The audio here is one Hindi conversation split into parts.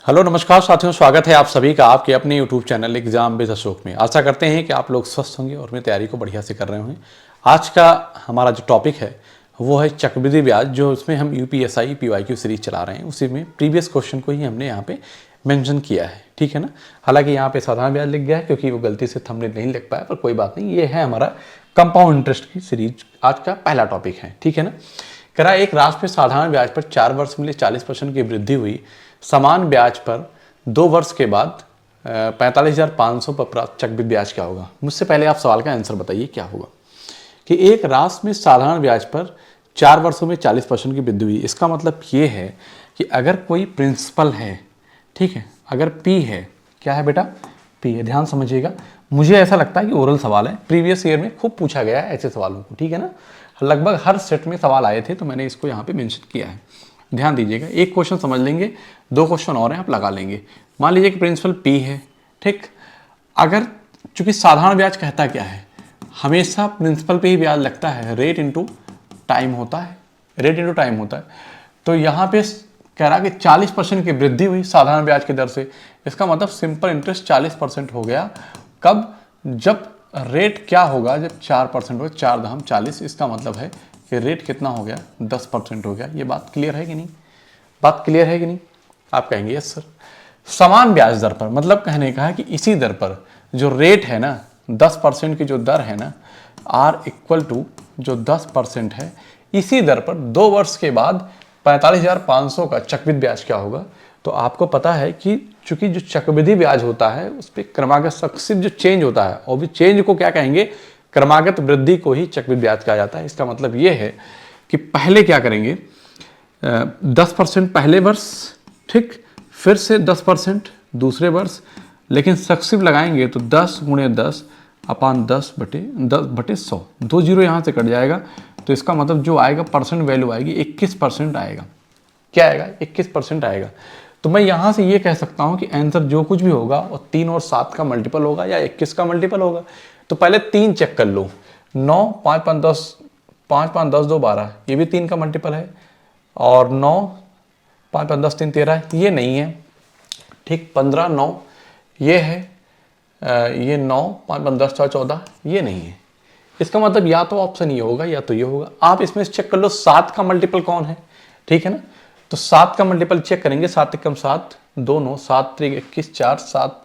हेलो नमस्कार साथियों, स्वागत है आप सभी का आपके अपने YouTube channel exam with Ashok में। आशा करते हैं कि आप लोग स्वस्थ होंगे और अपनी तैयारी को बढ़िया से कर रहे होंगे। आज का हमारा जो टॉपिक है वो है चक्रवृद्धि ब्याज, जो उसमें हम यूपीएसआई पीवाईक्यू सीरीज चला रहे हैं। उसी में प्रीवियस क्वेश्चन को ही हमने यहाँ पे मेंशन किया है, ठीक है ना। हालांकि यहाँ पे साधारण ब्याज लिख गया है क्योंकि वो गलती से थंबनेल नहीं लिख पाया, पर कोई बात नहीं। ये है हमारा कंपाउंड इंटरेस्ट की सीरीज, आज का पहला टॉपिक है, ठीक है ना। करा एक राशि में साधारण ब्याज पर 4 वर्ष में 40% की वृद्धि हुई, समान ब्याज पर 2 वर्ष के बाद 45,500 पर प्राप्त चक्रवृद्धि ब्याज क्या होगा। मुझसे पहले आप सवाल का आंसर बताइए क्या होगा। कि एक राशि में साधारण ब्याज पर 4 वर्षों में 40% की वृद्धि हुई, इसका मतलब ये है कि अगर कोई प्रिंसिपल है, ठीक है, अगर पी है, क्या है बेटा, पी है। ध्यान समझिएगा, मुझे ऐसा लगता है कि ओरल सवाल है, प्रीवियस ईयर में खूब पूछा गया है ऐसे सवालों को, ठीक है ना। लगभग हर सेट में सवाल आए थे, तो मैंने इसको यहाँ पे मेंशन किया है। ध्यान दीजिएगा, एक क्वेश्चन समझ लेंगे, 2 क्वेश्चन और हैं, आप लगा लेंगे। मान लीजिए कि प्रिंसिपल पी है, ठीक। अगर चूंकि साधारण ब्याज कहता क्या है, हमेशा प्रिंसिपल पे ही ब्याज लगता है, रेट इनटू टाइम होता है, रेट इनटू टाइम होता है। तो यहाँ पे कह रहा कि 40% की वृद्धि हुई साधारण ब्याज की दर से, इसका मतलब सिंपल इंटरेस्ट 40% हो गया। कब? जब रेट क्या होगा, जब 4% हो, 4 दहम 40, इसका मतलब है कि रेट कितना हो गया, 10% हो गया। ये बात क्लियर है कि नहीं? बात क्लियर है कि नहीं? आप कहेंगे यस सर। समान ब्याज दर पर, मतलब कहने का है कि इसी दर पर जो रेट है ना, 10% की जो दर है ना, आर इक्वल टू जो 10% है, इसी दर पर 2 वर्ष के बाद 45,500 का चक्रवृद्धि ब्याज क्या होगा। तो आपको पता है कि चूंकि जो चक्रवृद्धि ब्याज होता है उस पर क्रमागत सक्सेसिव जो चेंज होता है, और भी चेंज को क्या कहेंगे, क्रमागत वृद्धि को ही चक्रवृद्धि ब्याज कहा जाता है। इसका मतलब ये है कि पहले क्या करेंगे, 10% पहले वर्ष, ठीक, फिर से 10% दूसरे वर्ष, लेकिन सक्सेसिव लगाएंगे तो 10 गुणे 10 अपान 10/100, 2 जीरो यहाँ से कट जाएगा। तो इसका मतलब जो आएगा परसेंट वैल्यू आएगी 21% आएगा। क्या आएगा? 21% आएगा। तो मैं यहाँ से ये कह सकता हूँ कि आंसर जो कुछ भी होगा वो 3 और 7 का मल्टीपल होगा या 21 का मल्टीपल होगा। तो पहले 3 चेक कर लो, 9 5 5 10, 5 5 10 2 12, ये भी 3 का मल्टीपल है। और 9 5 5 10 3 13, ये नहीं है, ठीक। 15 9 ये है, ये 9 5 5 10 4 14, ये नहीं है। इसका मतलब या तो ऑप्शन ये होगा या तो ये होगा। आप इसमें चेक कर लो 7 का मल्टीपल कौन है, ठीक है ना। तो 7 का मल्टीपल चेक करेंगे, 7 एकम 7, 2 9, 7 3 21, 4 7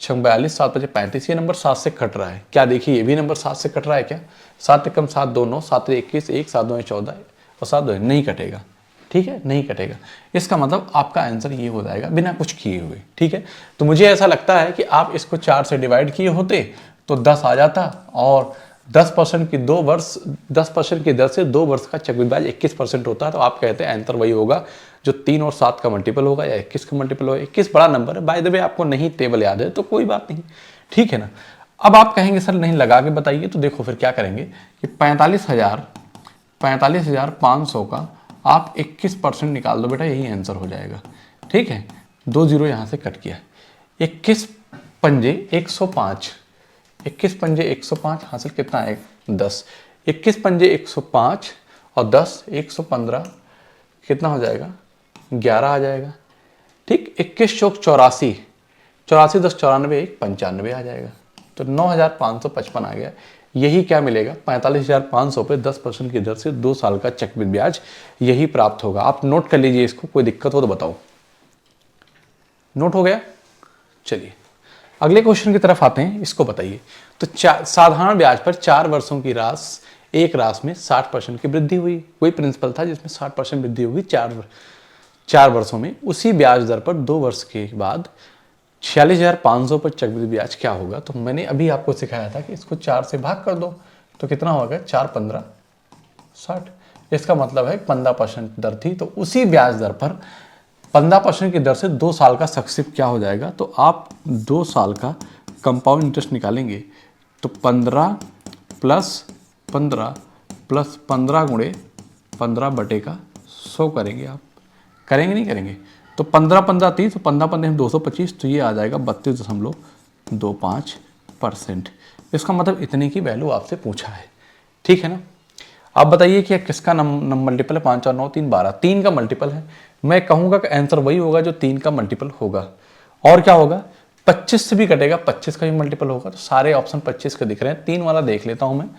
6 42, 7 5 35, ये नंबर 7 से कट रहा है क्या? देखिए ये भी नंबर 7 से कट रहा है क्या? 7 एकम 7, 2 9, 7 3 21, 1 7 2 14 और 7 2 नहीं कटेगा, ठीक है, नहीं कटेगा। इसका मतलब आपका आंसर ये हो जाएगा बिना कुछ किए हुए, ठीक है। तो मुझे ऐसा लगता है कि आप इसको 4 से डिवाइड किए होते तो 10 आ जाता, और 10% की 2 वर्ष, 10% की दर से 2 वर्ष का चक्रवृद्धि ब्याज 21% होता है। तो आप कहते हैं आंसर वही होगा जो 3 और 7 का मल्टीपल होगा या 21 का मल्टीपल होगा। 21 बड़ा नंबर है, बाय द वे आपको नहीं टेबल याद है तो कोई बात नहीं, ठीक है ना। अब आप कहेंगे सर नहीं लगा के बताइए, तो देखो फिर क्या करेंगे कि 45,500 का आप 21% निकाल दो बेटा, यही आंसर हो जाएगा, ठीक है। 2 जीरो यहाँ से कट किया, 21 पंजे 105, 21 पंजे 105 हासिल कितना है 10, 21 पंजे 105 और 10 115, कितना हो जाएगा 11 आ जाएगा, ठीक। 21 चौक 84, 84 10 94, 1 95 आ जाएगा। तो 9,555 आ गया। यही क्या मिलेगा, 45,500 पे 10% की दर से 2 साल का चक्रवृद्धि ब्याज यही प्राप्त होगा। आप नोट कर लीजिए इसको, कोई दिक्कत हो तो बताओ। नोट हो गया? चलिए अगले क्वेश्चन की तरफ आते हैं, इसको बताइए। तो साधारण ब्याज पर 4 वर्षों की राशि, एक राशि में 60% की वृद्धि हुई। कोई प्रिंसिपल था जिसमें 60% वृद्धि हुई 4 वर्षों में, उसी ब्याज दर पर 2 वर्ष के बाद 46,500 पर चक्रवृद्धि ब्याज क्या होगा। तो मैंने अभी आपको सिखाया था कि इसको 4 से भाग कर दो, तो कितना होगा 4 15 60। इसका मतलब है 15% दर थी, तो उसी ब्याज दर पर 15% की दर से 2 साल का सक्सेसिव क्या हो जाएगा। तो आप 2 साल का कंपाउंड इंटरेस्ट निकालेंगे तो 15 प्लस 15 प्लस 15 गुणे 15/100 करेंगे। आप करेंगे नहीं करेंगे? तो 15 15 30, 15 15 225, तो ये आ जाएगा 32.25%। इसका मतलब इतने की वैल्यू आपसे पूछा है, ठीक है ना। आप बताइए कि किसका मल्टीपल है, 5 और 9 3 12, 3 का मल्टीपल है। मैं कहूँगा कि आंसर वही होगा जो 3 का मल्टीपल होगा। और क्या होगा, 25 से भी कटेगा, 25 का भी मल्टीपल होगा। तो सारे ऑप्शन 25 के दिख रहे हैं। 3 वाला देख लेता हूँ मैं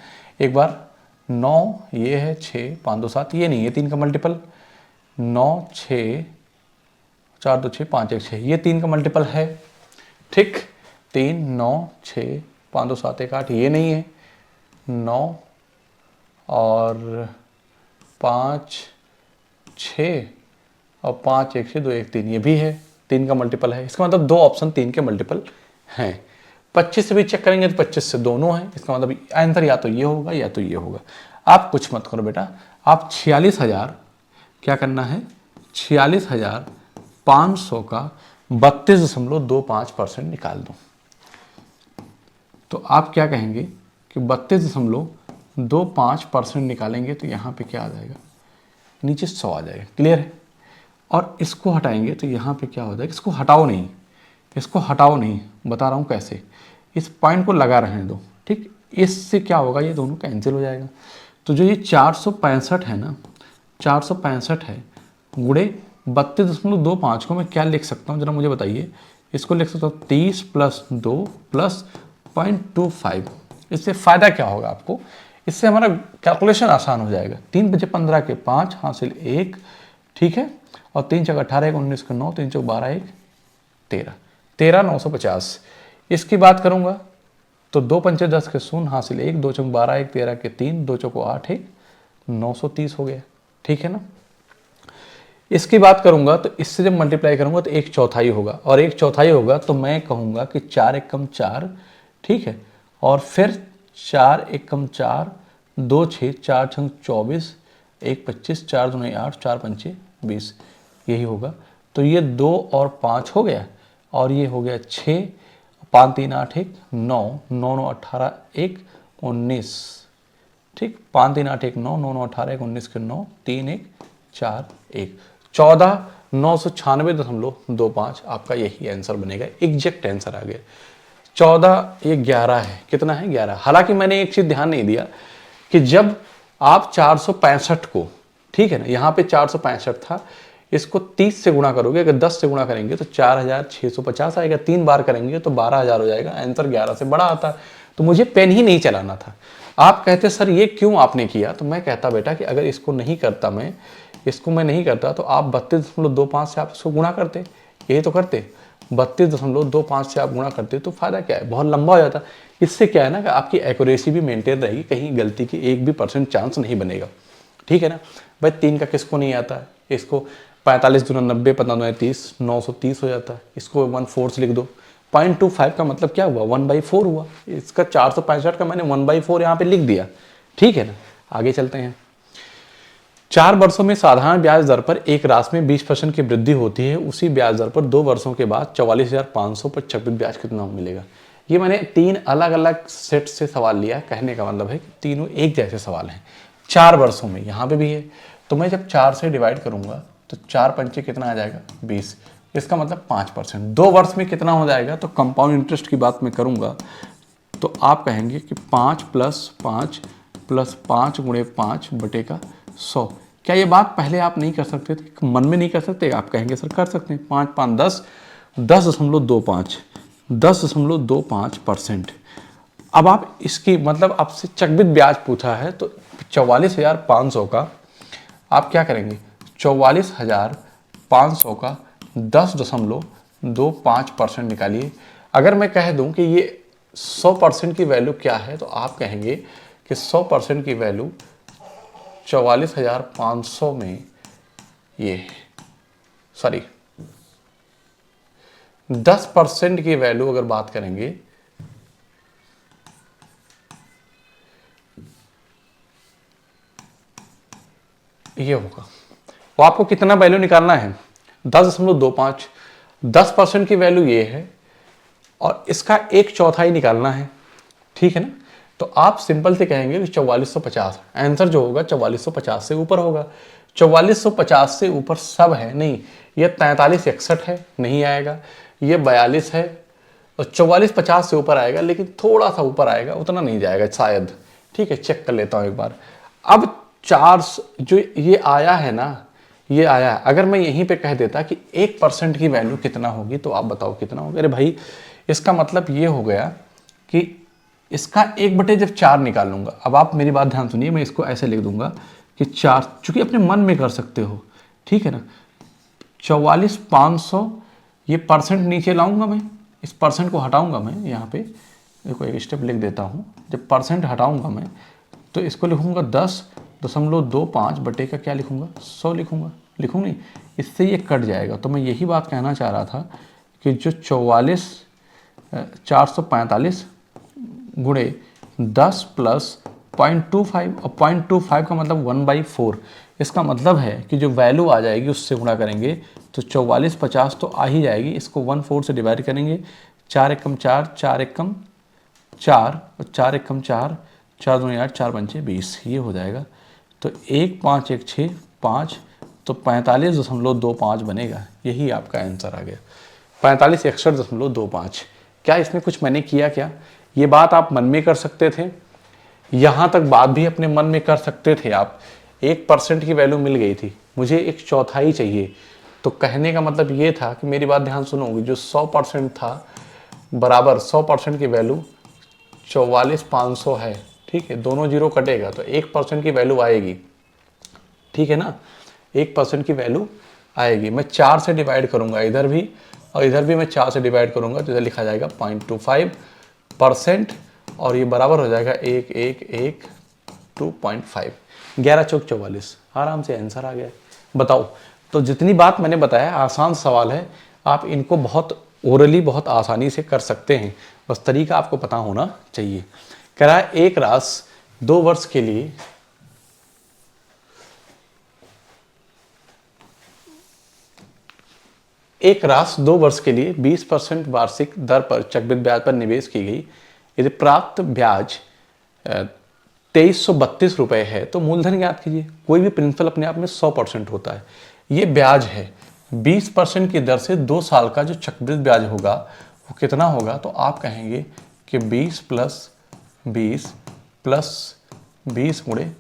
एक बार। 9 ये है, 6 5 2 7 ये नहीं है 3 का मल्टीपल। 9 6 4 2 6 5 1 6 ये 3 का मल्टीपल है। ठीक, 3 9 6 5 2 7 1 8 ये नहीं है। 9 और 5 6 और 5 1 6 2 1 3 ये भी है, 3 का मल्टीपल है। इसका मतलब 2 ऑप्शन 3 के मल्टीपल हैं। 25 से भी चेक करेंगे तो 25 से दोनों हैं। इसका मतलब आंसर या तो ये होगा या तो ये होगा। आप कुछ मत करो बेटा, आप 46,000 क्या करना है, 46,500 का 32.25% निकाल दो। तो आप क्या कहेंगे कि 32.25% निकालेंगे तो यहाँ पे क्या आ जाएगा, नीचे 100 आ जाएगा। क्लियर है। और इसको हटाएंगे तो यहाँ पे क्या हो जाएगा, इसको हटाओ नहीं, इसको हटाओ नहीं, बता रहा हूँ कैसे। इस पॉइंट को लगा रहने दो। ठीक, इससे क्या होगा, ये दोनों कैंसिल हो जाएगा। तो जो ये 465 है ना, 465 है गुणे 32.25 को मैं क्या लिख सकता हूँ जरा मुझे बताइए। इसको लिख सकता हूँ 30 + 2 + 0.25। इससे फ़ायदा क्या होगा आपको, इससे हमारा कैलकुलेशन आसान हो जाएगा। 3 बजे 15 के 5 हासिल 1, ठीक है। और 3 चौक 18 19 के 9, 3 चौक 12 1 13, 13,950। इसकी बात करूंगा तो 2 पंचे 10 के 0 हासिल 1, 2 चौक 12 1 13 के 3, 2 चौक 8 1 930 हो गया। ठीक है ना। इसकी बात करूंगा तो इससे जब मल्टीप्लाई करूंगा तो 1/4 होगा, और 1/4 होगा तो मैं कहूंगा कि 4 एकम 4, ठीक है। और फिर 4 एकम 4, 2 6 4 छंग 24, 1 25, 4 दूनी 8, 4 पंचे 20, यही होगा। तो ये 2 और 5 हो गया, और ये हो गया 6, 5 3 8 1 9, 9 9 18 1 19, ठीक। 5 3 8 1 9, 9 9 18 1 19 के 9, 3 1 4 1 14,996.25 आपका यही आंसर बनेगा। एग्जैक्ट आंसर आ गया। 14 ये 11 है, कितना है 11। हालांकि मैंने एक चीज ध्यान नहीं दिया कि जब आप 465 को, ठीक है ना, यहाँ पे 465 था, इसको 30 से गुणा करोगे, अगर 10 से गुणा करेंगे तो 4,650 आएगा। 3 बार करेंगे तो 12,000 हो जाएगा। आंसर 11 से बड़ा आता। तो मुझे पेन ही नहीं चलाना था। आप कहते सर ये क्यों आपने किया, तो मैं कहता बेटा कि अगर इसको नहीं करता मैं, इसको मैं नहीं करता तो आप 32.25 से आप इसको गुणा करते, यही तो करते। 32.25 से आप गुणा करते तो फायदा क्या है, बहुत लंबा हो जाता। इससे क्या है ना कि आपकी एक्यूरेसी भी मेंटेन रहेगी, कहीं गलती की 1 भी % चांस नहीं बनेगा। ठीक है ना भाई। 3 का किसको नहीं आता है, इसको 45 दूना 90, 15 30, 930 हो जाता है। इसको 1/4 से लिख दो। 0.25 का मतलब क्या हुआ, 1/4 हुआ। इसका 465 का मैंने 1/4 यहाँ पे लिख दिया। ठीक है ना। आगे चलते हैं। 4 वर्षों में साधारण ब्याज दर पर एक राशि में 20% की वृद्धि होती है, उसी ब्याज दर पर 2 वर्षों के बाद 44,500 पर चक्रवृद्धि ब्याज कितना मिलेगा। ये मैंने 3 अलग अलग सेट से सवाल लिया। कहने का मतलब है कि तीनों एक जैसे सवाल हैं। 4 वर्षों में यहाँ पे भी है, तो मैं जब 4 से डिवाइड करूंगा तो 4 पंचे कितना आ जाएगा 20, इसका मतलब 5%। 2 वर्ष में कितना हो जाएगा, तो कंपाउंड इंटरेस्ट की बात मैं करूंगा तो आप कहेंगे कि 5 + 5 + 5 × 5 बटे का 100। क्या ये बात पहले आप नहीं कर सकते थे, मन में नहीं कर सकते? आप कहेंगे सर कर सकते हैं। 5 5 10, 10.25, 10.25%। अब आप इसकी मतलब आपसे चक्रवृद्धि ब्याज पूछा है तो 44,500 का आप क्या करेंगे, 44,500 का 10.25% निकालिए। अगर मैं कह दूं कि ये 100% की वैल्यू क्या है तो आप कहेंगे कि 100% की वैल्यू 44,500 में ये 10% की वैल्यू अगर बात करेंगे ये होगा। वो आपको कितना वैल्यू निकालना है, 10.25। 10% की वैल्यू ये है और इसका 1/4 निकालना है। ठीक है ना। तो आप सिंपल से कहेंगे कि 4450। आंसर जो होगा 4450 से ऊपर होगा। 4450 से ऊपर सब है नहीं, ये 43 61 है नहीं आएगा, ये 42 है, और 4450 से ऊपर आएगा लेकिन थोड़ा सा ऊपर आएगा, उतना नहीं जाएगा शायद। ठीक है, चेक कर लेता हूं एक बार। अब 4 जो ये आया है ना, ये आया। अगर मैं यहीं पे कह देता कि 1% की वैल्यू कितना होगी, तो आप बताओ कितना होगा। अरे भाई इसका मतलब ये हो गया कि इसका 1/4 निकाल लूंगा। अब आप मेरी बात ध्यान सुनिए, मैं इसको ऐसे लिख दूंगा कि 4, चूंकि अपने मन में कर सकते हो, ठीक है ना। 44,500, ये परसेंट नीचे लाऊंगा मैं, इस परसेंट को हटाऊंगा मैं। यहाँ पे देखो एक स्टेप लिख देता हूँ। जब परसेंट हटाऊंगा मैं तो इसको लिखूंगा 10.25 बटे का क्या लिखूंगा, 100 लिखूंगा। लिखूँ नहीं, इससे ये कट जाएगा। तो मैं यही बात कहना चाह रहा था कि जो 445 गुणे 10 प्लस 0.25, और 0.25 का मतलब 1/4। इसका मतलब है कि जो वैल्यू आ जाएगी उससे गुणा करेंगे तो 4450 तो आ ही जाएगी। इसको 1/4 से डिवाइड करेंगे, 4 एकम 4, 4 एकम 4 और 4 एकम 4, 4 दूनी 8, 4 पंचे 20, ये हो जाएगा। तो 1 5 1 6 5, तो 45.25 बनेगा। यही आपका आंसर आ गया, 4561.25। क्या इसमें कुछ मैंने किया क्या? ये बात आप मन में कर सकते थे, यहाँ तक बात भी अपने मन में कर सकते थे आप। 1% की वैल्यू मिल गई थी, मुझे 1/4 चाहिए। तो कहने का मतलब ये था कि मेरी बात ध्यान सुनोगे, जो 100% था बराबर 100% की वैल्यू 44,500 है, ठीक है। दोनों जीरो कटेगा तो 1% की वैल्यू आएगी, ठीक है ना। 1% की वैल्यू आएगी। मैं 4 से डिवाइड करूंगा इधर भी, और इधर भी मैं 4 से डिवाइड करूंगा, तो इधर लिखा जाएगा 0.25%, और ये बराबर हो जाएगा 1112.5। 11 चौक 44, आराम से आंसर आ गया। बताओ, तो जितनी बात मैंने बताया आसान सवाल है, आप इनको बहुत ओरली बहुत आसानी से कर सकते हैं, बस तरीका आपको पता होना चाहिए। कह रहा है एक रास 2 वर्ष के लिए एक रास 2 वर्ष के लिए 20% वार्षिक दर पर चक्रवृद्धि ब्याज पर निवेश की गई। यदि प्राप्त ब्याज 2332 रुपए है तो मूलधन ज्ञात कीजिए। कोई भी प्रिंसिपल अपने आप में 100% होता है। ये ब्याज है 20% की दर से 2 साल का जो चक्रवृद्धि ब्याज होगा वो कितना होगा, तो आप कहेंगे कि 20 + 20 + 20 गुणे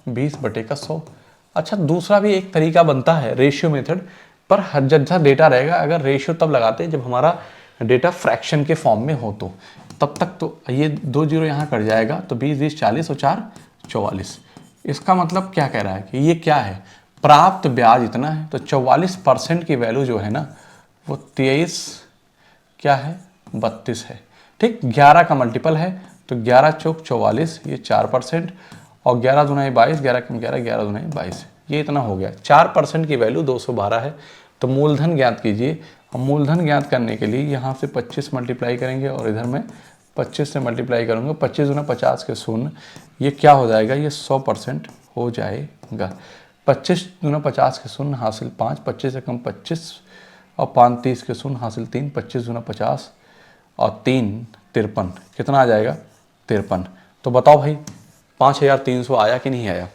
20 बटे का 100। अच्छा, दूसरा भी एक तरीका बनता है रेशियो मेथड, पर जब डेटा रहेगा, अगर रेशियो तब लगाते हैं जब हमारा डेटा फ्रैक्शन के फॉर्म में हो, तो तब तक तो ये 2 जीरो यहाँ कट जाएगा, तो 20 20 40 और 4 44। इसका मतलब क्या कह रहा है कि ये क्या है, प्राप्त ब्याज इतना है, तो 44% की वैल्यू जो है ना वो 23 क्या है 32 है, ठीक। 11 का मल्टीपल है, तो 11 चौक 44, ये 4%, और 11 दूना 22, 11 कम 11, 11 दूना 22, ये इतना हो गया। 4% की वैल्यू 212 है। तो मूलधन ज्ञात कीजिए। हम मूलधन ज्ञात करने के लिए यहाँ से 25 मल्टीप्लाई करेंगे, और इधर में 25 से मल्टीप्लाई करूँगा। 25 दूना 50 के शून्य, ये क्या हो जाएगा, ये 100% हो जाएगा। 25 दूना 50 के शून्य हासिल 5, 25 से कम 25, और 5 30 के शून्य हासिल 3, 25 दूना 50 और 3 53, कितना आ जाएगा 53। तो बताओ भाई 5300 आया कि नहीं आया,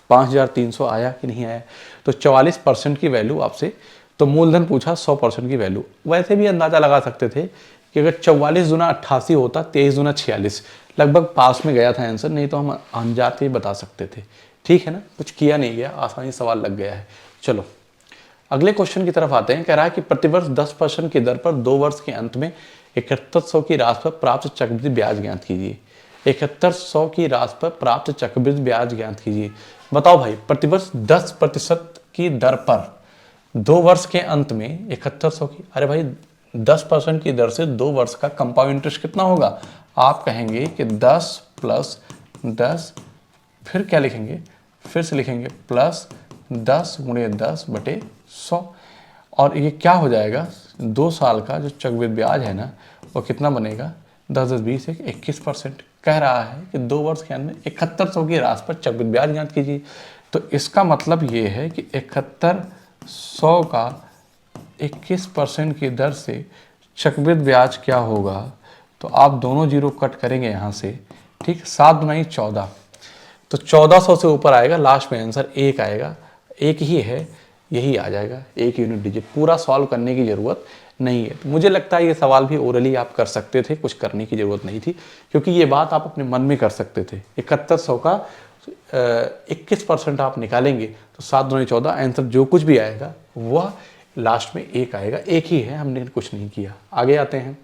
5300 आया कि नहीं आया। तो 44% की वैल्यू आपसे, तो मूलधन पूछा 100% की वैल्यू। वैसे भी अंदाजा लगा सकते थे कि अगर 44 दूना 88 होता, 23 दूना 46, लगभग पास में गया था आंसर, नहीं तो हम अनजाते ही बता सकते थे, ठीक है ना। कुछ किया नहीं गया, आसानी सवाल लग गया है। चलो अगले क्वेश्चन की तरफ आते हैं। कह रहा है कि प्रतिवर्ष 10% की दर पर 2 वर्ष के अंत में 7100 की राशि पर प्राप्त चक्रवृद्धि ब्याज ज्ञात कीजिए। 7100 की राशि पर प्राप्त चक्रवृद्धि ब्याज ज्ञात कीजिए। बताओ भाई, प्रतिवर्ष 10% की दर पर 2 वर्ष के अंत में 7100 की, अरे भाई 10% की दर से 2 वर्ष का कंपाउंड इंटरेस्ट कितना होगा। आप कहेंगे कि 10 + 10, फिर क्या लिखेंगे, फिर से लिखेंगे प्लस 10 गुणे 10 बटे 100, और ये क्या हो जाएगा, 2 साल का जो चक्रवृद्धि ब्याज है ना वो कितना बनेगा, 10 10 20 21%। कह रहा है कि 2 वर्ष के अंत में 7100 की राशि पर चक्रवृद्धि ब्याज ज्ञात कीजिए। तो इसका मतलब ये है कि 7100 का 21% की दर से चक्रवृद्धि ब्याज क्या होगा, तो आप दोनों जीरो कट करेंगे यहाँ से, ठीक। 7 दूनी 14, तो 1400 से ऊपर आएगा, लास्ट में आंसर 1 आएगा। 1 ही है, यही आ जाएगा, 1 यूनिट डिजिट। पूरा सॉल्व करने की ज़रूरत नहीं है। तो मुझे लगता है ये सवाल भी ओरली आप कर सकते थे, कुछ करने की ज़रूरत नहीं थी, क्योंकि ये बात आप अपने मन में कर सकते थे। 7100 का 21% आप निकालेंगे तो 7 दूनी 14, आंसर जो कुछ भी आएगा वह लास्ट में एक आएगा, एक ही है, हमने कुछ नहीं किया। आगे आते हैं,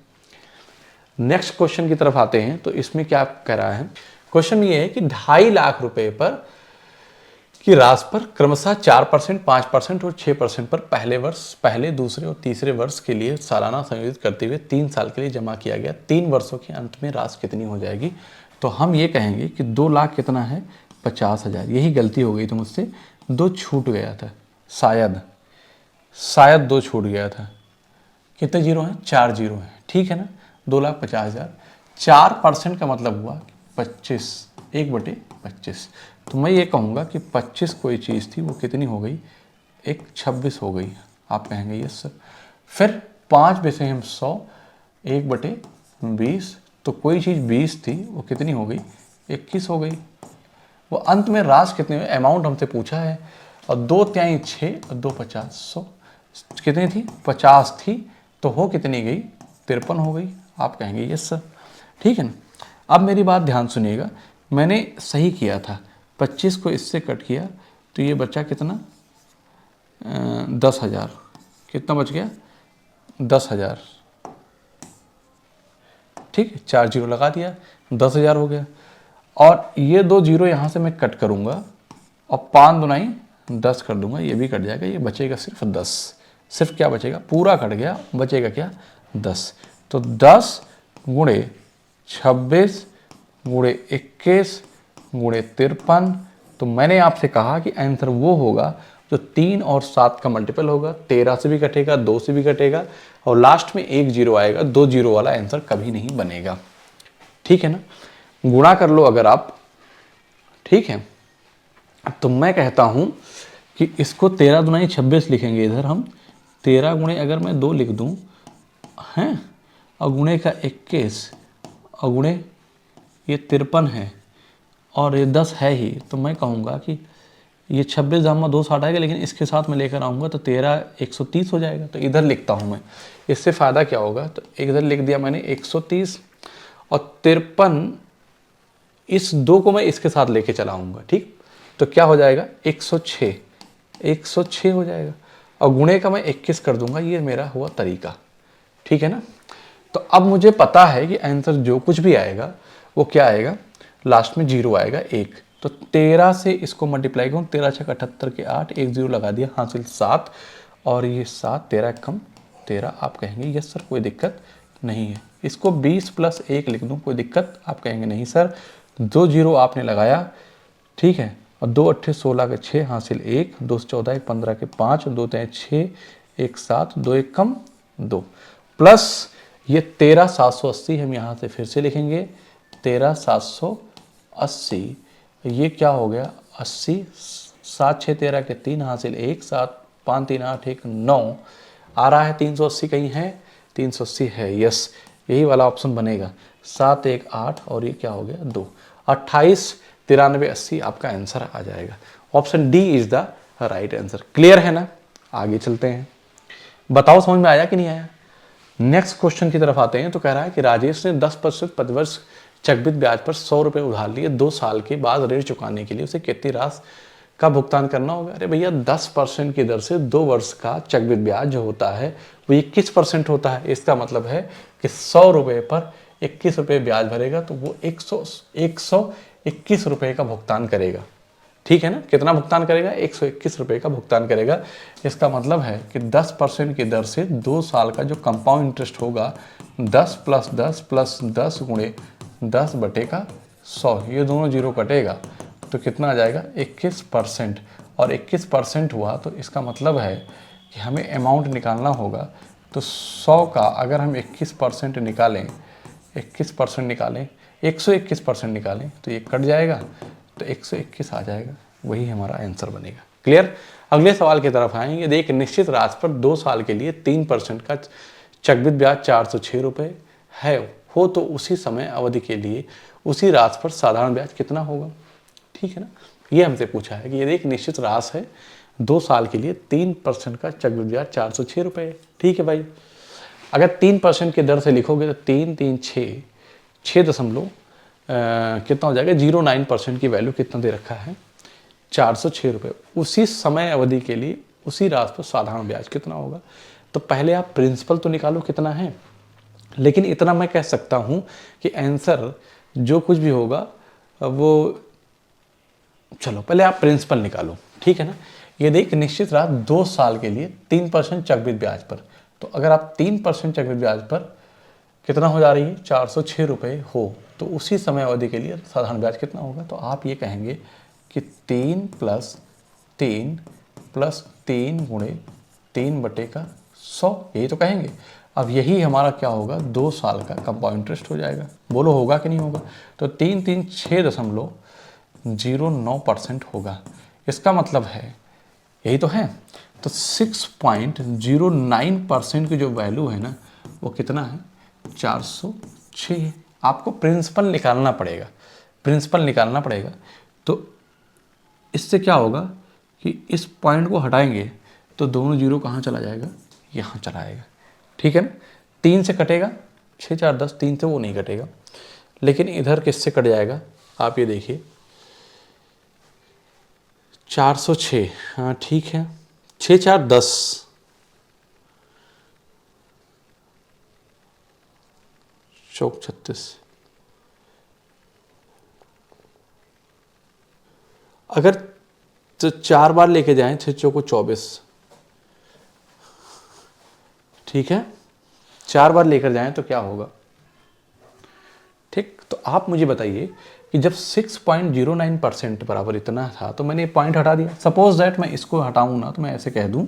नेक्स्ट क्वेश्चन की तरफ आते हैं। तो इसमें क्या कह रहा है, क्वेश्चन ये है कि 2.5 लाख रुपए पर की राशि पर क्रमशः 4%, 5% और 6% पर पहले वर्ष, पहले, दूसरे और तीसरे वर्ष के लिए सालाना संयोजित करते हुए 3 साल के लिए जमा किया गया। 3 वर्षों के अंत में राशि कितनी हो जाएगी? तो हम ये कहेंगे कि 2 लाख कितना है, 50,000। यही गलती हो गई थी मुझसे, 2 छूट गया था, शायद 2 छूट गया था। कितने जीरो हैं? 4 जीरो हैं, ठीक है ना। 2,50,000, 4% का मतलब हुआ 25, 1/25। तो मैं ये कहूँगा कि 25 कोई चीज़ थी, वो कितनी हो गई, 26 हो गई। आप कहेंगे यस सर। फिर 5 में से हम 100, 1/20, तो कोई चीज़ 20 थी, वो कितनी हो गई, 21 हो गई। वो अंत में राशि कितनी, अमाउंट हमसे पूछा है, और 2 तिहाई 6 और 2 50, 100 कितनी थी, 50 थी, तो हो कितनी गई, 53 हो गई। आप कहेंगे यस सर, ठीक है ना। अब मेरी बात ध्यान सुनिएगा, मैंने सही किया था, 25 को इससे कट किया तो ये बचा कितना, 10,000। कितना बच गया, 10,000, ठीक है। 4 जीरो लगा दिया, 10,000 हो गया। और ये 2 जीरो यहाँ से मैं कट करूँगा और 5 दुनाई 10 कर दूंगा, ये भी कट जाएगा, ये बचेगा सिर्फ 10। सिर्फ क्या बचेगा, पूरा कट गया, बचेगा क्या, 10। तो 10 गुणे 26 गुणे 21 गुणे 53। तो मैंने आपसे कहा कि आंसर वो होगा जो 3 और 7 का मल्टीपल होगा, 13 से भी कटेगा, 2 से भी कटेगा, और लास्ट में 1 जीरो आएगा। 2 जीरो वाला आंसर कभी नहीं बनेगा, ठीक है ना। गुणा कर लो अगर आप, ठीक है। तो मैं कहता हूं कि इसको 13 दुनाई 26 लिखेंगे, इधर हम 13 गुणे अगर मैं 2 लिख दूं हैं, और गुणे का 21 और गुणे ये 53 है और ये 10 है ही, तो मैं कहूँगा कि ये 26 जमा 2 60 आएगा, लेकिन इसके साथ मैं लेकर आऊँगा तो 13 130 हो जाएगा। तो इधर लिखता हूँ मैं, इससे फ़ायदा क्या होगा, तो इधर लिख दिया मैंने 130 और 53, इस 2 को मैं इसके साथ लेके चलाऊँगा, ठीक। तो क्या हो जाएगा, 106, 106 हो जाएगा, और गुणे का मैं 21 कर दूंगा। ये मेरा हुआ तरीका, ठीक है ना। तो अब मुझे पता है कि आंसर जो कुछ भी आएगा वो क्या आएगा, लास्ट में जीरो आएगा, 1। तो 13 से इसको मल्टीप्लाई करूँ, 13 6 78 के 8, 1 जीरो लगा दिया, हासिल 7, और ये 7, 13 कम 13। आप कहेंगे यस सर कोई दिक्कत नहीं है। इसको 20 + 1 लिख दूँ, कोई दिक्कत? आप कहेंगे नहीं सर। 2 जीरो आपने लगाया, ठीक है, और 2 8 16 के 6, हासिल 1, 2 14 15 के 5, 2 3 6, 1 7, 2 1 कम 2, प्लस ये 13 780 हम यहाँ से फिर से लिखेंगे, 13 780। ये क्या हो गया, 80, 7 6 13 के 3, हासिल 1, 7 5 3 8 1 9 आ रहा है। 380 कहीं है, 380 है, यस, यही वाला ऑप्शन बनेगा। 7 1 8 और ये क्या हो गया, 2, 28 93 80 आपका आंसर आ जाएगा। Option D is the right answer. Clear है ना। आगे चलते हैं, बताओ समझ में आया कि नहीं आया। नेक्स्ट क्वेश्चन की तरफ आते हैं। तो कह रहा है कि राजेश ने 10% प्रतिवर्ष चक्रवृद्धि ब्याज पर 100 रुपये उधार लिए, 2 साल के बाद ऋण चुकाने के लिए उसे कितनी राशि का भुगतान करना होगा। अरे भैया 10% की दर से 2 वर्ष का चक्रवृद्धि ब्याज जो होता है वो 21% होता है। इसका मतलब है कि 100 रुपये पर 21 रुपये ब्याज भरेगा, तो वो 121 रुपये का भुगतान करेगा, ठीक है ना। कितना भुगतान करेगा, 121 रुपये का भुगतान करेगा। इसका मतलब है कि 10% की दर से 2 साल का जो कंपाउंड इंटरेस्ट होगा, 10 + 10 + 10 गुणे 10/100, ये दोनों जीरो कटेगा तो कितना आ जाएगा, 21%। और 21% हुआ तो इसका मतलब है कि हमें अमाउंट निकालना होगा। तो 100 का अगर हम 21% निकालें, 21% निकालें, 121% निकालें तो ये कट जाएगा, तो 121 आ जाएगा, वही हमारा आंसर बनेगा। क्लियर। अगले सवाल की तरफ आएंगे। एक निश्चित राशि पर 2 साल के लिए 3% का चक्रवृद्धि ब्याज 406 रुपये है हो, तो उसी समय अवधि के लिए उसी राशि पर साधारण ब्याज कितना होगा, ठीक है ना। ये हमसे पूछा है कि यदि एक निश्चित राशि है 2 साल के लिए 3% का चक्रवृद्धि ब्याज 406 रुपये, ठीक है भाई। अगर 3% की दर से लिखोगे तो 3 3 6 6 दशमलव कितना हो जाएगा, 0.9% की वैल्यू कितना दे रखा है, 406 रुपये। उसी समय अवधि के लिए उसी राशि पर साधारण ब्याज कितना होगा। तो पहले आप प्रिंसिपल तो निकालो कितना है, लेकिन इतना मैं कह सकता हूँ कि आंसर जो कुछ भी होगा वो, चलो पहले आप प्रिंसिपल निकालो, ठीक है ना। ये देख निश्चित राशि 2 साल के लिए 3% चक्रवृद्धि ब्याज पर, तो अगर आप 3% चक्रवृद्धि ब्याज पर कितना हो जा रही है, 406 रुपये हो, तो उसी समय अवधि के लिए साधारण ब्याज कितना होगा। तो आप ये कहेंगे कि 3 + 3 + 3 × 3/100, यही तो कहेंगे। अब यही हमारा क्या होगा, 2 साल का कंपाउंड इंटरेस्ट हो जाएगा। बोलो होगा कि नहीं होगा। तो 336.09% होगा। इसका मतलब है, यही तो है। तो 6.09% की जो वैल्यू है ना, वो कितना है, 406 है। आपको प्रिंसिपल निकालना पड़ेगा, प्रिंसिपल निकालना पड़ेगा। तो इससे क्या होगा कि इस पॉइंट को हटाएंगे तो दोनों जीरो कहाँ चला जाएगा, यहाँ चला आएगा, ठीक है ना। 3 से कटेगा, 6 4 10, 3 से वो नहीं कटेगा, लेकिन इधर किससे कट जाएगा, आप ये देखिए 406, हाँ ठीक है, 6 4 10, चौक 36, अगर तो 4 बार लेके जाएं, 6 चौको 24, ठीक है, 4 बार लेकर जाएं तो क्या होगा, ठीक। तो आप मुझे बताइए कि जब 6.09% बराबर इतना था तो मैंने पॉइंट हटा दिया। सपोज दैट मैं इसको हटाऊं ना, तो मैं ऐसे कह दूं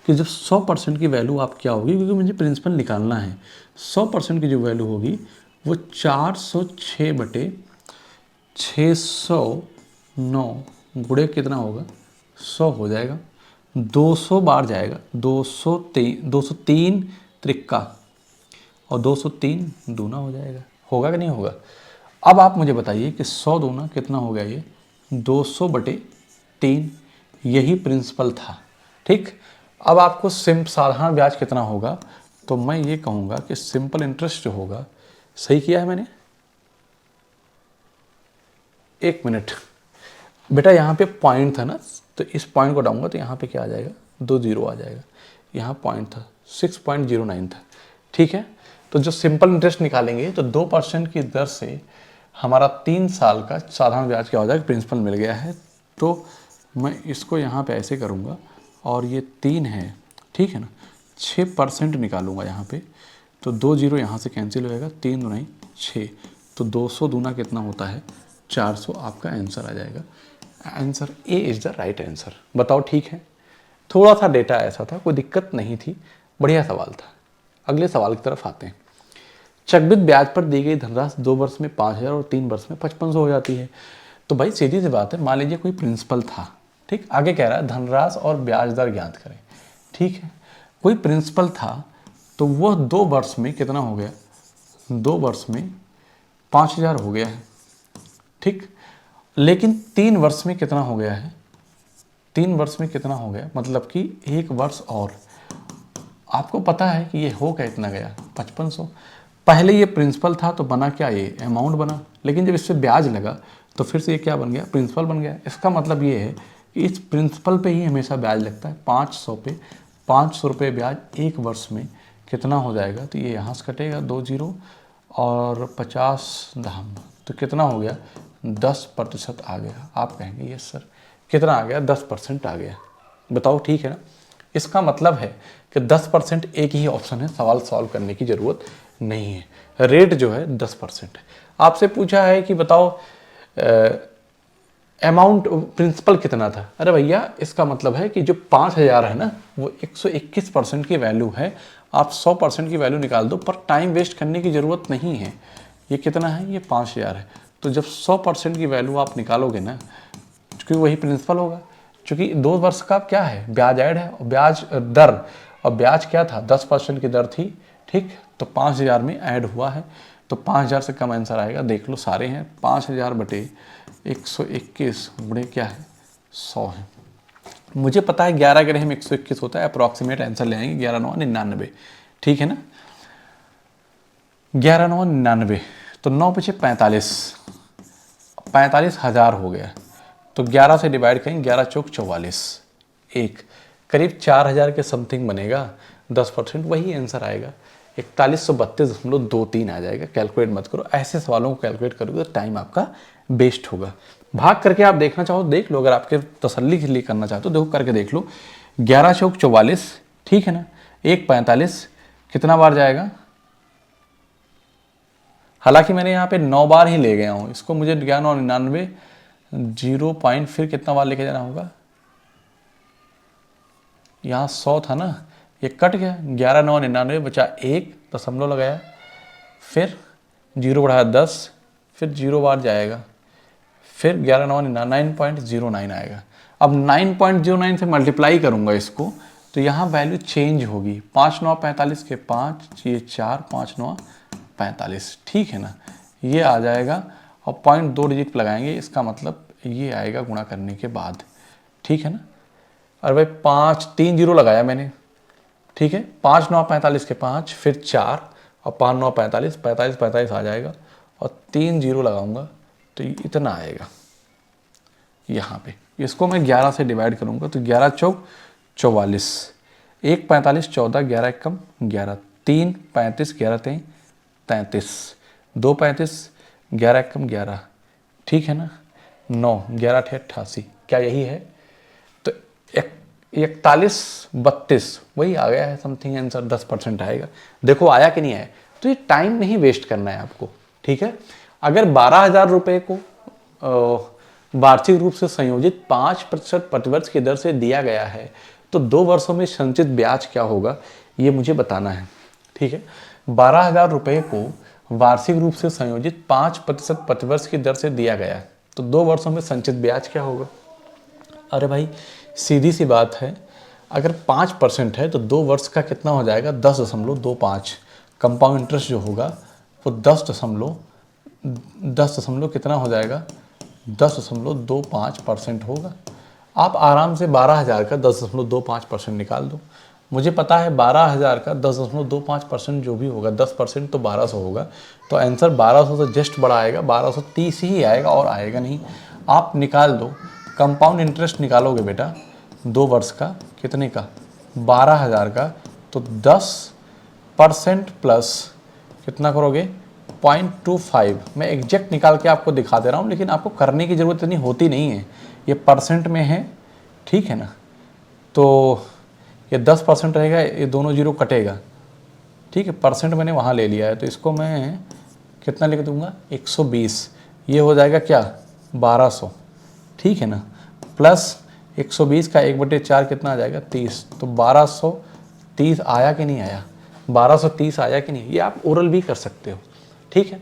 कि जब 100% की वैल्यू आप क्या होगी, क्योंकि मुझे प्रिंसिपल निकालना है, 100% की जो वैल्यू होगी वो 406/609 गुणे कितना होगा, 100 हो जाएगा। 200 बार जाएगा, 203 त्रिक्का, और 203 दूना हो जाएगा। होगा कि नहीं होगा। अब आप मुझे बताइए कि 100 दूना कितना हो गया, ये 200/3, यही प्रिंसिपल था, ठीक। अब आपको साधारण ब्याज कितना होगा, तो मैं ये कहूँगा कि सिंपल इंटरेस्ट जो होगा, सही किया है मैंने, 1 मिनट बेटा, यहाँ पे पॉइंट था ना, तो इस पॉइंट को डालूंगा तो यहाँ पे क्या आ जाएगा, 2 जीरो आ जाएगा। यहाँ पॉइंट था 6.09 था, ठीक है। तो जो सिंपल इंटरेस्ट निकालेंगे तो 2% की दर से हमारा 3 साल का साधारण ब्याज क्या हो जाएगा, प्रिंसिपल मिल गया है। तो मैं इसको यहाँ पे ऐसे करूँगा, और ये 3 है, ठीक है ना, 6% निकालूंगा यहाँ पे, तो 2 जीरो यहाँ से कैंसिल हो जाएगा, 3 दूनी 6, तो 200 दूना कितना होता है, 400, आपका आंसर आ जाएगा। Answer A is the right answer. बताओ ठीक है। थोड़ा सा डेटा ऐसा था, कोई दिक्कत नहीं थी, बढ़िया सवाल था। अगले सवाल की तरफ आते हैं। चक्रवृद्धि ब्याज पर दी गई धनराशि 2 वर्ष में 5000 और 3 वर्ष में 5500 हो जाती है। तो भाई सीधी सी बात है, मान लीजिए कोई प्रिंसिपल था, ठीक। आगे कह रहा है धनराशि और ब्याज दर ज्ञात करें, ठीक है। कोई प्रिंसिपल था तो वह 2 वर्ष में कितना हो गया, 2 वर्ष में 5000 हो गया है, ठीक। लेकिन 3 वर्ष में कितना हो गया है, 3 वर्ष में कितना हो गया, मतलब कि 1 वर्ष और। आपको पता है कि ये हो क्या इतना गया, 5500। पहले ये प्रिंसिपल था तो बना क्या, ये अमाउंट बना, लेकिन जब इससे ब्याज लगा तो फिर से ये क्या बन गया, प्रिंसिपल बन गया। इसका मतलब ये है कि इस प्रिंसिपल पे ही हमेशा ब्याज लगता है। 500 पे 500 रुपये ब्याज 1 वर्ष में कितना हो जाएगा, तो ये यहाँ से कटेगा 2 जीरो और 50 दहम, तो कितना हो गया, 10% आ गया। आप कहेंगे यस सर, कितना आ गया, 10% आ गया। बताओ ठीक है ना। इसका मतलब है कि 10% एक ही ऑप्शन है, सवाल सॉल्व करने की ज़रूरत नहीं है। रेट जो है 10% है। आपसे पूछा है कि बताओ अमाउंट प्रिंसिपल कितना था। अरे भैया, इसका मतलब है कि जो 5000 है ना, वो 121% की वैल्यू है। आप 100% की वैल्यू निकाल दो, पर टाइम वेस्ट करने की ज़रूरत नहीं है। ये कितना है, ये 5000 है। तो जब 100% की वैल्यू आप निकालोगे ना, क्योंकि वही प्रिंसिपल होगा, क्योंकि 2 वर्ष का क्या है, ब्याज ऐड है, और ब्याज दर, और ब्याज क्या था, 10% की दर थी, ठीक। तो 5000 में ऐड हुआ है, तो 5000 से कम आंसर आएगा। देख लो सारे हैं, 5000/121 गुणे क्या है, 100 है। मुझे पता है 11 के हम 121 होता है, अप्रॉक्सीमेट आंसर ले आएंगे 11 9 99, ठीक है ना। 11 9 99, तो 9 × 45, 45,000 हो गया। तो 11 से डिवाइड करें, 11 चौक 44, एक करीब 4,000 के समथिंग बनेगा, 10% वही आंसर आएगा, 4132.23 आ जाएगा। कैलकुलेट मत करो, ऐसे सवालों को कैलकुलेट करोगे तो टाइम आपका वेस्ट होगा। भाग करके आप देखना चाहो देख लो, अगर आपके तसल्ली के लिए करना चाहो तो देखो करके देख लो। 11 चौक 44, ठीक है ना, 145 कितना बार जाएगा, हालांकि मैंने यहाँ पे 9 बार ही ले गया हूँ इसको, मुझे 1199 0 पॉइंट फिर कितना बार लेके जाना होगा, यहाँ 100 था ना, ये कट गया, 11,999 बचा 1 दशमलव लगाया, फिर 0 बढ़ाया 10, फिर 0 बार जाएगा, फिर 11,999.09 आएगा। अब 9.09 से मल्टीप्लाई करूंगा इसको तो यहाँ वैल्यू चेंज होगी, 5,945 के 5, ये 4, 5,945, ठीक है ना, ये आ जाएगा। और पॉइंट 2 डिजिट लगाएंगे, इसका मतलब ये आएगा गुणा करने के बाद, ठीक है ना। और भाई 5 3 जीरो लगाया मैंने, ठीक है, 5,945 के 5, फिर 4 और 5,945, 45 आ जाएगा, और 3 जीरो लगाऊंगा तो इतना आएगा यहाँ पे। इसको मैं 11 से डिवाइड करूंगा तो 11 चौक 44, 1 45 14, 11 एकम 11, 3 35, 11 तेईं 33, 2 35, 11 एकम 11, ठीक है ना, 9 11 अठे 88, क्या यही है, तो 41 32 वही आ गया है समथिंग आंसर, 10% आएगा। देखो आया कि नहीं आया, तो ये टाइम नहीं वेस्ट करना है आपको, ठीक है। अगर 12,000 रुपये को वार्षिक रूप से संयोजित 5% प्रतिवर्ष की दर से दिया गया है तो 2 वर्षों में संचित ब्याज क्या होगा ये मुझे बताना है, ठीक है। 12,000 रुपये को वार्षिक रूप से संयोजित 5% प्रतिवर्ष की दर से दिया गया है तो 2 वर्षों में संचित ब्याज क्या होगा। अरे भाई सीधी सी बात है, अगर 5% है तो 2 वर्ष का कितना हो जाएगा, 10.25, कंपाउंड इंटरेस्ट जो होगा वो 10 कितना हो जाएगा, 10.25% होगा। आप आराम से 12,000 का 10.25% निकाल दो, मुझे पता है 12,000 का 10.25% जो भी होगा, 10% तो 1,200 होगा, तो आंसर 1,200 से जस्ट बड़ा आएगा, 1,230 ही आएगा और आएगा नहीं। आप निकाल दो, कंपाउंड इंटरेस्ट निकालोगे बेटा 2 वर्ष का, कितने का, 12,000 का, तो 10% प्लस कितना करोगे, 0.25। मैं एग्जैक्ट निकाल के आपको दिखा दे रहा हूँ, लेकिन आपको करने की ज़रूरत इतनी होती नहीं है, ये परसेंट में है, ठीक है ना। तो ये 10% रहेगा, ये दोनों जीरो कटेगा, ठीक है, परसेंट मैंने वहाँ ले लिया है, तो इसको मैं कितना लिख दूंगा, 120, ये हो जाएगा क्या, 1,200, ठीक है ना, प्लस 120 का 1/4 कितना आ जाएगा, 30, तो 1,230 आया कि नहीं आया, 1,230 आया कि नहीं, ये आप ओरल भी कर सकते हो, ठीक है।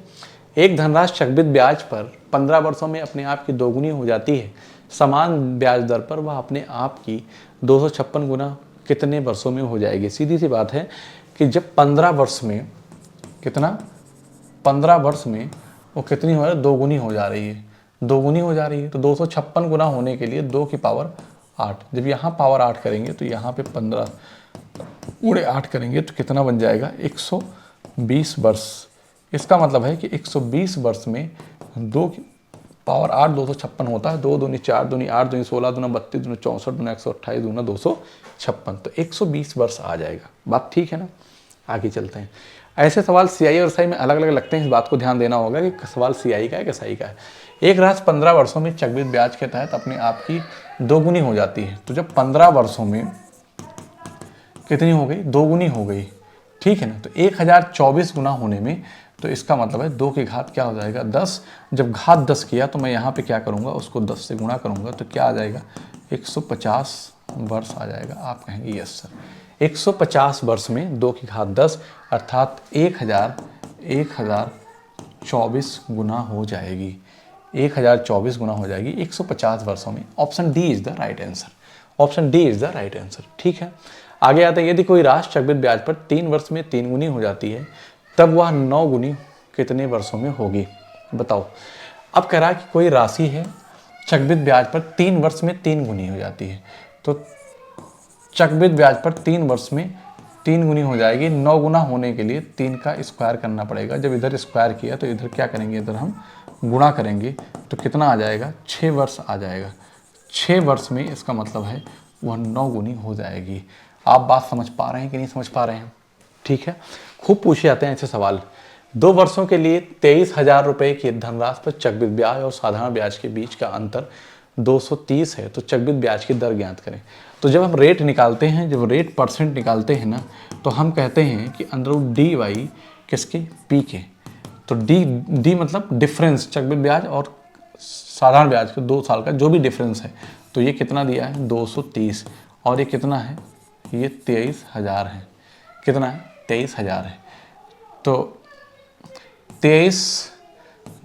एक धनराशि चक्रवृद्धि ब्याज पर 15 वर्षों में अपने आप की दोगुनी हो जाती है, समान ब्याज दर पर वह अपने आप की 256 गुना कितने वर्षों में हो जाएगी। सीधी सी बात है कि जब 15 वर्ष में कितना, 15 वर्ष में वो कितनी हो रहा है, दोगुनी हो जा रही है, दोगुनी हो जा रही है, तो 256 गुना होने के लिए 2 की पावर 8, जब यहाँ पावर 8 करेंगे तो यहाँ पे 15 गुणे 8 करेंगे तो कितना बन जाएगा, 120 वर्ष। इसका मतलब है कि 120 वर्ष में 2 की पावर 8 256 होता है, 2 दूनी 4 दूनी 8 दूनी 16 दूना 32 दूना 64 दूना 128 दूना 256, तो 120 वर्ष आ जाएगा। बात ठीक है ना, आगे चलते हैं। ऐसे सवाल सीआई और एसआई में अलग अलग लगते हैं, इस बात को ध्यान देना होगा कि सवाल सीआई का है कि एसआई का है। एक राशि 15 वर्षों में चक्रवृद्धि ब्याज के तहत अपने आप की दोगुनी हो जाती है, तो जब 15 वर्षों में कितनी हो गई, दोगुनी हो गई, ठीक है ना, तो 1024 गुना होने में, तो इसका मतलब है 2 की घात क्या हो जाएगा, 10। जब घात 10 किया तो मैं यहाँ पे क्या करूँगा, उसको 10 से गुणा करूँगा, तो क्या आ जाएगा, 150 वर्ष आ जाएगा। आप कहेंगे यस सर, 150 वर्ष में 2 की घात 10 अर्थात 1024 गुना हो जाएगी, 1024 गुना हो जाएगी 150 वर्षों में। Option D is the right answer, option D is the right answer, ठीक है। आगे आते हैं, यदि कोई राशि चक्रवृद्धि ब्याज पर 3 वर्ष में 3 गुनी हो जाती है तब वह 9 गुनी कितने वर्षों में होगी, बताओ। अब कह रहा है कि कोई राशि है चक्रवृद्धि ब्याज पर 3 वर्ष में 3 गुनी हो जाती है, तो चक्रवृद्धि ब्याज पर 3 वर्ष में 3 गुनी हो जाएगी, 9 गुना होने के लिए 3 का स्क्वायर करना पड़ेगा। जब इधर स्क्वायर किया तो इधर क्या करेंगे, इधर हम गुणा करेंगे, तो कितना आ जाएगा, 6 वर्ष आ जाएगा। 6 वर्ष में इसका मतलब है वह 9 गुनी हो जाएगी। आप बात समझ पा रहे हैं कि नहीं समझ पा रहे हैं? ठीक है, खूब पूछे जाते हैं ऐसे सवाल। 2 वर्षों के लिए 23,000 रुपये की धनराशि पर चक्रवृद्धि ब्याज और साधारण ब्याज के बीच का अंतर 230 है, तो चक्रवृद्धि ब्याज की दर ज्ञात करें। तो जब हम रेट निकालते हैं, जब रेट परसेंट निकालते हैं ना, तो हम कहते हैं कि अंडर डी वाई किसके, पी के। तो डी मतलब डिफरेंस, चक्रवृद्धि ब्याज और साधारण ब्याज के 2 साल का जो भी डिफरेंस है। तो ये कितना दिया है, 230, और ये कितना है, ये 23,000 है। कितना है, 23,000 है। तो 23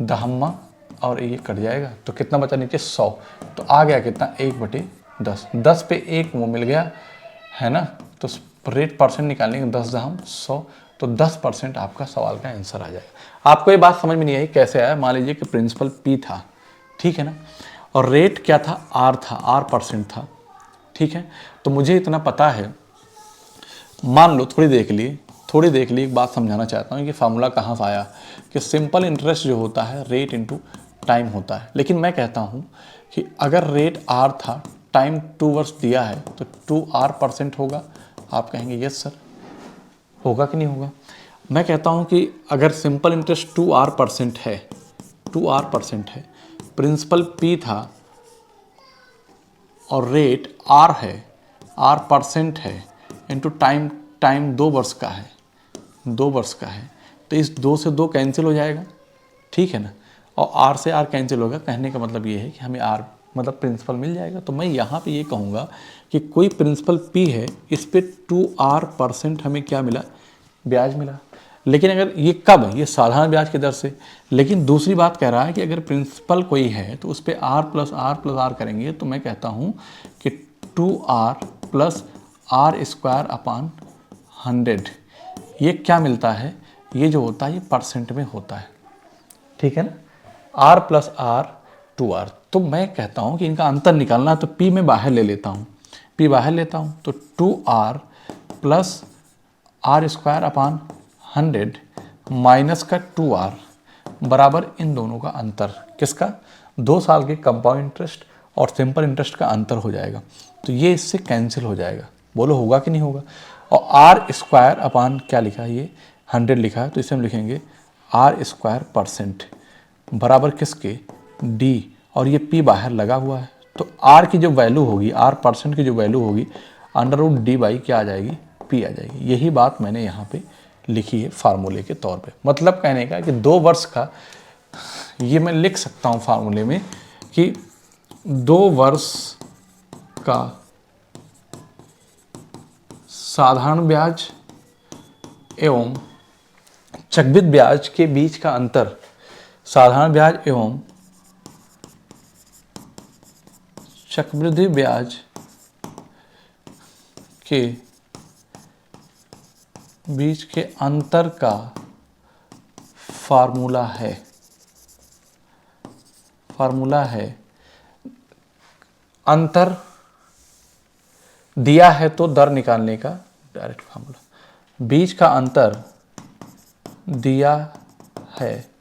दहम्मा और ये कट जाएगा, तो कितना बचा नीचे, 100। तो आ गया कितना, 1/10। 10 पे 1 वो मिल गया है ना। तो रेट परसेंट निकालने के 10 दहम 100, तो 10% आपका सवाल का आंसर आ जाएगा। आपको ये बात समझ में नहीं आई कैसे आया? मान लीजिए कि प्रिंसिपल पी था, ठीक है ना, और रेट क्या था, आर था, आर परसेंट था, ठीक है। तो मुझे इतना पता है, मान लो थोड़ी देख लिए एक बात समझाना चाहता हूँ कि फार्मूला कहाँ से आया, कि सिंपल इंटरेस्ट जो होता है रेट इनटू टाइम होता है। लेकिन मैं कहता हूँ कि अगर रेट आर था, टाइम 2 वर्ष दिया है, तो 2R% होगा। आप कहेंगे यस सर, होगा कि नहीं होगा? मैं कहता हूँ कि अगर सिंपल इंटरेस्ट 2R% है, 2R% है, प्रिंसिपल P था और रेट R है, R% है, इंटू टाइम 2 वर्ष का है, 2 वर्ष का है, तो इस 2 से 2 कैंसिल हो जाएगा, ठीक है ना। और R से R कैंसिल होगा। कहने का मतलब ये है कि हमें R मतलब प्रिंसिपल मिल जाएगा। तो मैं यहाँ पे ये कहूँगा कि कोई प्रिंसिपल P है, इस पे 2R% हमें क्या मिला, ब्याज मिला। लेकिन अगर ये कब, ये साधारण ब्याज की दर से। लेकिन दूसरी बात कह रहा है कि अगर प्रिंसिपल कोई है तो उस पर R+R+R करेंगे, तो मैं कहता हूँ कि 2R+R²/100। ये क्या मिलता है, ये जो होता है ये परसेंट में होता है, ठीक है ना। R+R 2R। तो मैं कहता हूँ कि इनका अंतर निकालना है, तो P में बाहर ले लेता हूँ, P बाहर लेता हूँ, तो 2R+R²/100 माइनस का 2R बराबर इन दोनों का अंतर, किसका, 2 साल के कंपाउंड इंटरेस्ट और सिंपल इंटरेस्ट का अंतर हो जाएगा। तो ये इससे कैंसिल हो जाएगा। बोलो होगा कि नहीं होगा? और R² क्या लिखा है, ये 100 लिखा है, तो इसे हम लिखेंगे R² % बराबर किसके, D, और ये P बाहर लगा हुआ है। तो R की जो वैल्यू होगी, R% की जो वैल्यू होगी, √D/ क्या आ जाएगी, P आ जाएगी। यही बात मैंने यहाँ पे लिखी है फार्मूले के तौर पे। मतलब कहने का कि 2 वर्ष का, ये मैं लिख सकता हूँ फार्मूले में कि 2 वर्ष का साधारण ब्याज एवं चक्रवृद्धि ब्याज के बीच का अंतर, साधारण ब्याज एवं चक्रवृद्धि ब्याज के बीच के अंतर का फार्मूला है। अंतर दिया है तो दर निकालने का डायरेक्ट फार्मूला, बीच का अंतर दिया है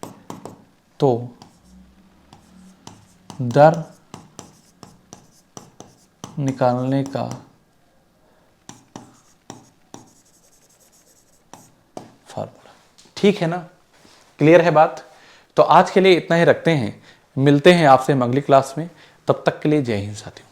तो दर निकालने का फार्मूला। ठीक है ना, क्लियर है बात? तो आज के लिए इतना ही रखते हैं, मिलते हैं आपसे अगली क्लास में। तब तक के लिए जय हिंद साथियों।